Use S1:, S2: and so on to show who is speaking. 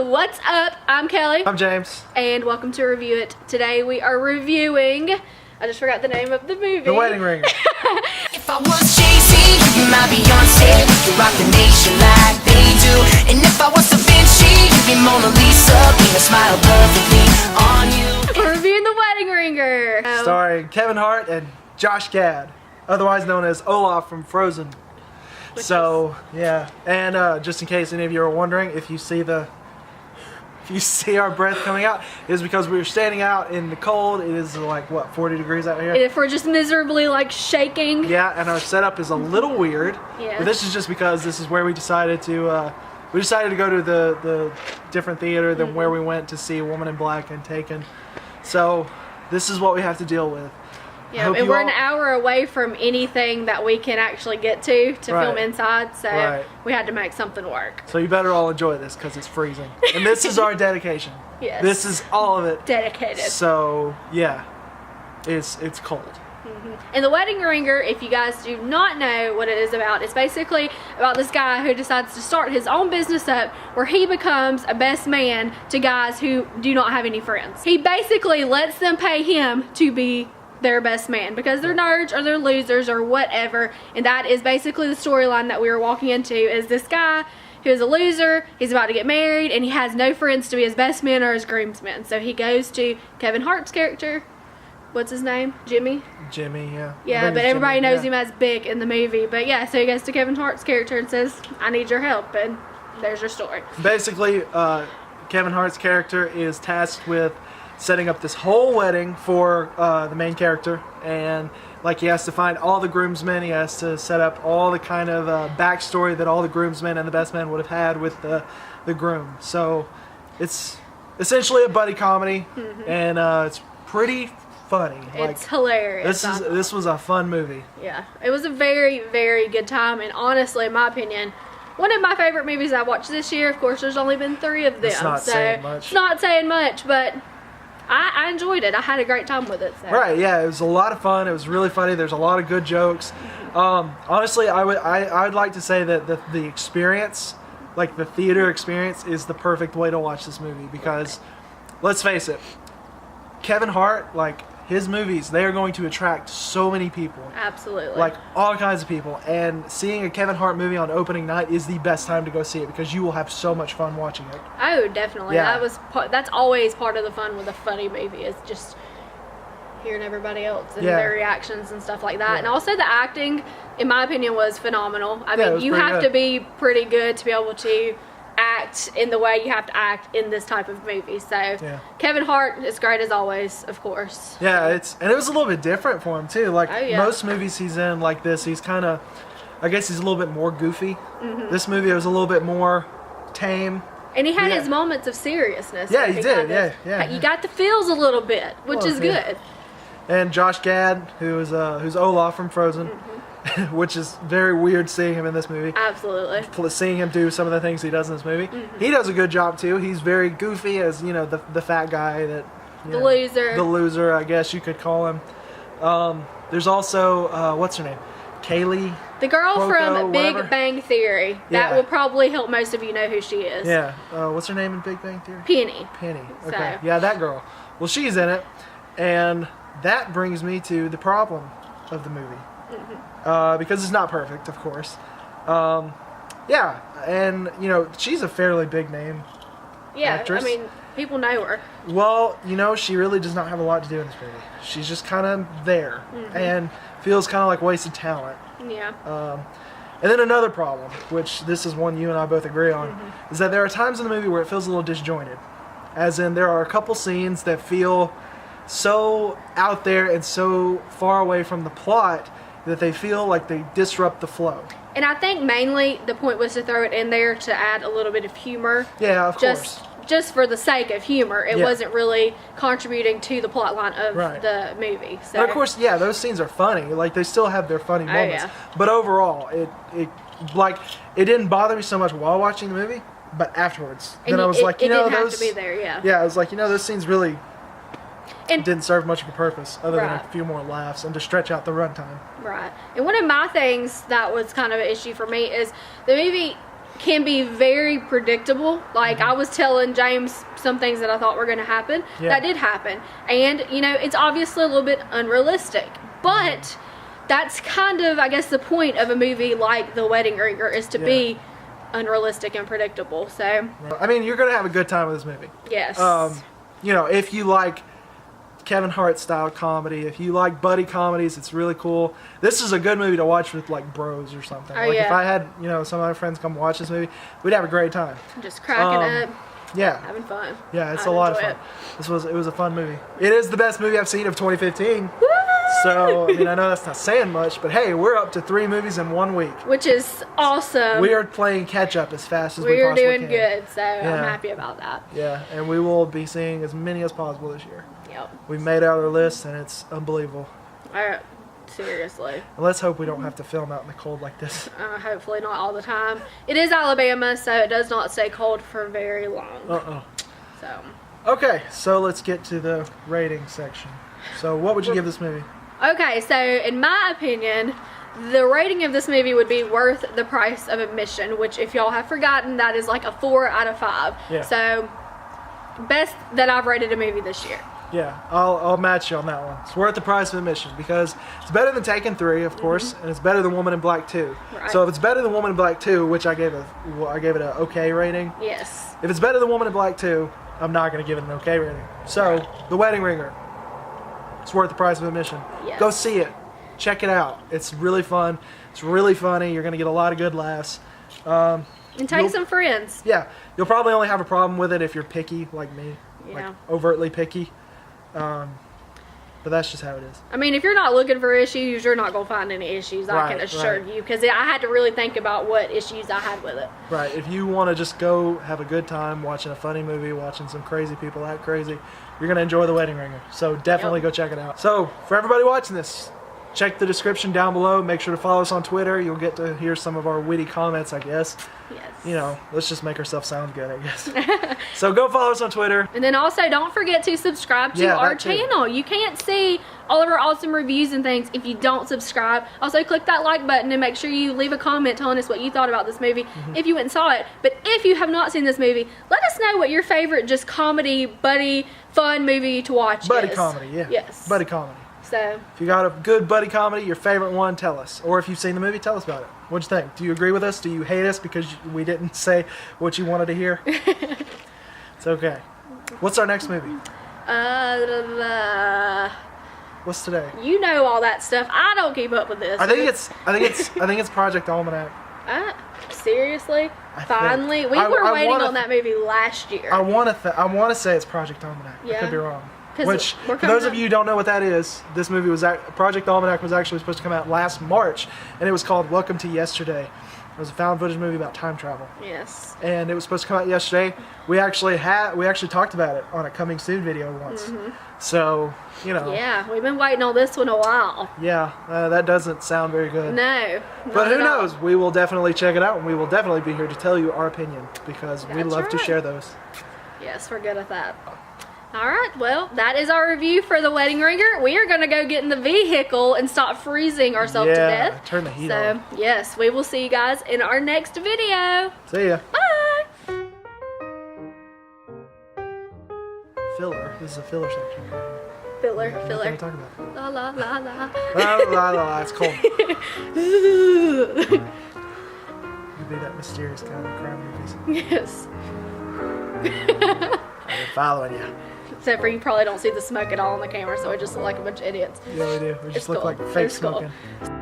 S1: what's up? I'm Kelly.
S2: I'm James.
S1: And welcome to Review It. Today we are reviewing, I just forgot the name of the movie.
S2: The Wedding Ring.
S3: If I was Jay-Z, you'd be my Beyonce. We could rock the nation like they do. And if I was Da Vinci, you'd be Mona Lisa. Being a smile perfectly on you.
S1: We're reviewing The Wedding Ringer.
S2: Starring Kevin Hart and Josh Gad, otherwise known as Olaf from Frozen. Yeah, and just in case any of you are wondering, if you see our breath coming out, it is because we were standing out in the cold. It is like, what, 40 degrees out here?
S1: And if we're just miserably like shaking.
S2: Yeah, and our setup is a little weird.
S1: Yeah.
S2: But this is just because this is where we decided to go to the different theater than where we went to see Woman in Black and Taken. So this is what we have to deal with.
S1: Yeah, and we're an hour away from anything that we can actually get to film inside, so we had to make something work.
S2: So you better all enjoy this because it's freezing. And this is our dedication.
S1: Yes.
S2: This is all of it.
S1: Dedicated.
S2: So, yeah, it's cold.
S1: And The Wedding Ringer, if you guys do not know what it is about, it's basically about this guy who decides to start his own business up where he becomes a best man to guys who do not have any friends. He basically lets them pay him to be their best man because they're nerds or they're losers or whatever, and that is basically the storyline that we were walking into. Is this guy who is a loser, he's about to get married, and he has no friends to be his best man or his groomsmen, so he goes to Kevin Hart's character. What's his name? Jimmy?
S2: Jimmy, yeah.
S1: Yeah, but everybody knows him as Big in the movie. But yeah, so he goes to Kevin Hart's character and says, I need your help, and there's your story.
S2: Basically, Kevin Hart's character is tasked with setting up this whole wedding for the main character, and like he has to find all the groomsmen, he has to set up all the kind of backstory that all the groomsmen and the best men would have had with the groom. So it's essentially a buddy comedy, and it's pretty funny.
S1: It's hilarious.
S2: This was a fun movie.
S1: Yeah, it was a very, very good time, and honestly, in my opinion, one of my favorite movies I watched this year. Of course, there's only been 3 of them,
S2: it's not saying much.
S1: It's not saying much, but I enjoyed it. I had a great time with it. So.
S2: Right, yeah, it was a lot of fun. It was really funny. There's a lot of good jokes. Honestly, I'd like to say that the experience, like the theater experience, is the perfect way to watch this movie because, let's face it, Kevin Hart, like his movies, they are going to attract so many people. Absolutely. Like all kinds of people. And seeing a Kevin Hart movie on opening night is the best time to go see it because you will have so much fun watching it.
S1: Oh, definitely. Yeah. That's always part of the fun with a funny movie, is just hearing everybody else and their reactions and stuff like that. And also the acting, in my opinion, was phenomenal. I mean, you have to be pretty good to be able to act in the way you have to act in this type of movie. So Kevin Hart is great as always, of course.
S2: Yeah, it was a little bit different for him too. Like most movies he's in like this, he's kind of, I guess he's a little bit more goofy. This movie was a little bit more tame. And he had
S1: his moments of seriousness.
S2: Yeah, he did. Yeah.
S1: You got the feels a little bit, which is good.
S2: And Josh Gad, who's Olaf from Frozen. Which is very weird seeing him in this movie.
S1: Absolutely.
S2: Seeing him do some of the things he does in this movie. He does a good job too. He's very goofy as, you know, the fat guy that...
S1: loser.
S2: The loser, I guess you could call him. There's also, what's her name? Kaylee?
S1: The girl
S2: Cuoco,
S1: from Big Bang Theory. That will probably help most of you know who she is.
S2: Yeah. What's her name in Big Bang Theory?
S1: Penny.
S2: Penny. Okay. So. Yeah, that girl. Well, she's in it. And that brings me to the problem of the movie. Because it's not perfect, of course. Yeah, and you know, she's a fairly big name actress.
S1: I mean, people know her.
S2: Well, you know, she really does not have a lot to do in this movie. She's just kind of there and feels kind of like wasted talent.
S1: Yeah.
S2: And then another problem, which this is one you and I both agree on, is that there are times in the movie where it feels a little disjointed. As in, there are a couple scenes that feel so out there and so far away from the plot that they feel like they disrupt the flow.
S1: And I think mainly the point was to throw it in there to add a little bit of humor.
S2: Yeah, of course.
S1: Just for the sake of humor. It wasn't really contributing to the plot line of the movie. So.
S2: But of course, yeah, those scenes are funny. Like, they still have their funny moments. But overall, it didn't bother me so much while watching the movie, but afterwards.
S1: And
S2: then I was like, you know,
S1: those... have to be there,
S2: Yeah, I was like, you know, those scenes really... didn't serve much of a purpose other than a few more laughs and to stretch out the runtime.
S1: Right. And one of my things that was kind of an issue for me is the movie can be very predictable. Like I was telling James some things that I thought were going to happen that did happen, and you know, it's obviously a little bit unrealistic, but that's kind of, I guess, the point of a movie like The Wedding Ringer is to be unrealistic and predictable. So
S2: I mean, you're gonna have a good time with this movie.
S1: Yes.
S2: You know, if you like Kevin Hart style comedy, if you like buddy comedies, it's really cool. This is a good movie to watch with like bros or something.
S1: Oh,
S2: like
S1: yeah.
S2: if I had, you know, some of my friends come watch this movie, we'd have a great time.
S1: Just cracking up,
S2: Yeah.
S1: having fun.
S2: Yeah, it's
S1: I'd
S2: a lot of
S1: enjoy
S2: fun. It was a fun movie. It is the best movie I've seen of 2015.
S1: Woo!
S2: So, I mean, I know that's not saying much, but hey, we're up to 3 movies in 1 week.
S1: Which is awesome.
S2: We are playing catch up as fast as we
S1: We're
S2: possibly
S1: doing
S2: can.
S1: good, so I'm happy about that.
S2: Yeah, and we will be seeing as many as possible this year.
S1: Yep.
S2: We made out our list, and it's unbelievable.
S1: Seriously.
S2: And let's hope we don't have to film out in the cold like this.
S1: Hopefully not all the time. It is Alabama, so it does not stay cold for very long. So.
S2: Okay, so let's get to the rating section. So what would you give this movie?
S1: Okay, so in my opinion, the rating of this movie would be worth the price of admission, which if y'all have forgotten, that is like a 4 out of 5.
S2: Yeah.
S1: So, best that I've rated a movie this year.
S2: Yeah, I'll match you on that one. It's worth the price of admission because it's better than Taken 3, of course, and it's better than Woman in Black 2.
S1: Right.
S2: So if it's better than Woman in Black 2, which I gave it an okay rating.
S1: Yes.
S2: If it's better than Woman in Black 2, I'm not going to give it an okay rating. So, The Wedding Ringer. It's worth the price of admission.
S1: Yes.
S2: Go see it. Check it out. It's really fun. It's really funny. You're going to get a lot of good laughs.
S1: And take some friends.
S2: Yeah. You'll probably only have a problem with it if you're picky like me.
S1: Yeah.
S2: Like overtly picky. But that's just how it is.
S1: I mean, if you're not looking for issues, you're not going to find any issues, I can
S2: Right,
S1: assure
S2: right.
S1: you, because I had to really think about what issues I had with it.
S2: Right. If you want to just go have a good time watching a funny movie, watching some crazy people act crazy, you're going to enjoy The Wedding Ringer. So definitely go check it out. So for everybody watching this, check the description down below. Make sure to follow us on Twitter. You'll get to hear some of our witty comments, I guess.
S1: Yes.
S2: You know, let's just make ourselves sound good, I guess. So go follow us on Twitter.
S1: And then also, don't forget to subscribe to our
S2: that too.
S1: channel. You can't see all of our awesome reviews and things if you don't subscribe. Also, click that like button and make sure you leave a comment telling us what you thought about this movie if you went and saw it. But if you have not seen this movie, let us know what your favorite just comedy, buddy, fun movie to watch
S2: Buddy
S1: is.
S2: comedy, yeah.
S1: Yes.
S2: Buddy comedy.
S1: So,
S2: If you got a good buddy comedy, your favorite one, tell us. Or if you've seen the movie, tell us about it. What'd you think? Do you agree with us? Do you hate us because we didn't say what you wanted to hear? It's okay. What's our next movie? What's today?
S1: you know all that stuff. I don't keep up with this.
S2: I think it's Project Almanac.
S1: Seriously?
S2: I think.
S1: Finally? We
S2: I
S1: were waiting
S2: wanna
S1: on that movie last year.
S2: I want to say it's Project Almanac. I
S1: Yeah.
S2: could be wrong.
S1: 'Cause
S2: Which,
S1: we're
S2: for those
S1: coming
S2: of you who don't know what that is, this movie was Project Almanac was actually supposed to come out last March, and it was called Welcome to Yesterday. It was a found footage movie about time travel,
S1: Yes.
S2: and it was supposed to come out yesterday. We actually talked about it on a coming soon video once. So you know,
S1: Yeah, we've been waiting on this one a while.
S2: yeah, that doesn't sound very good.
S1: No.
S2: But
S1: not
S2: who
S1: at all.
S2: knows? We will definitely check it out, and we will definitely be here to tell you our opinion because we
S1: That's
S2: love to
S1: right.
S2: share those.
S1: Yes, we're good at that. All right, well, that is our review for The Wedding Ringer. We are going to go get in the vehicle and stop freezing ourselves to
S2: Yeah,
S1: death.
S2: turn the heat
S1: So,
S2: on.
S1: yes, we will see you guys in our next video.
S2: See ya.
S1: Bye!
S2: Filler. This is a filler section.
S1: Filler,
S2: What
S1: filler.
S2: can we talk about?
S1: La la la la.
S2: La la la la. It's cold. You be that mysterious guy in the crime movies.
S1: Yes.
S2: They're following you.
S1: Except for you probably don't see the smoke at all on the camera, so we just look like a bunch of idiots.
S2: Yeah, we do. We just
S1: It's
S2: look
S1: cool.
S2: like fake
S1: It's cool.
S2: smoking.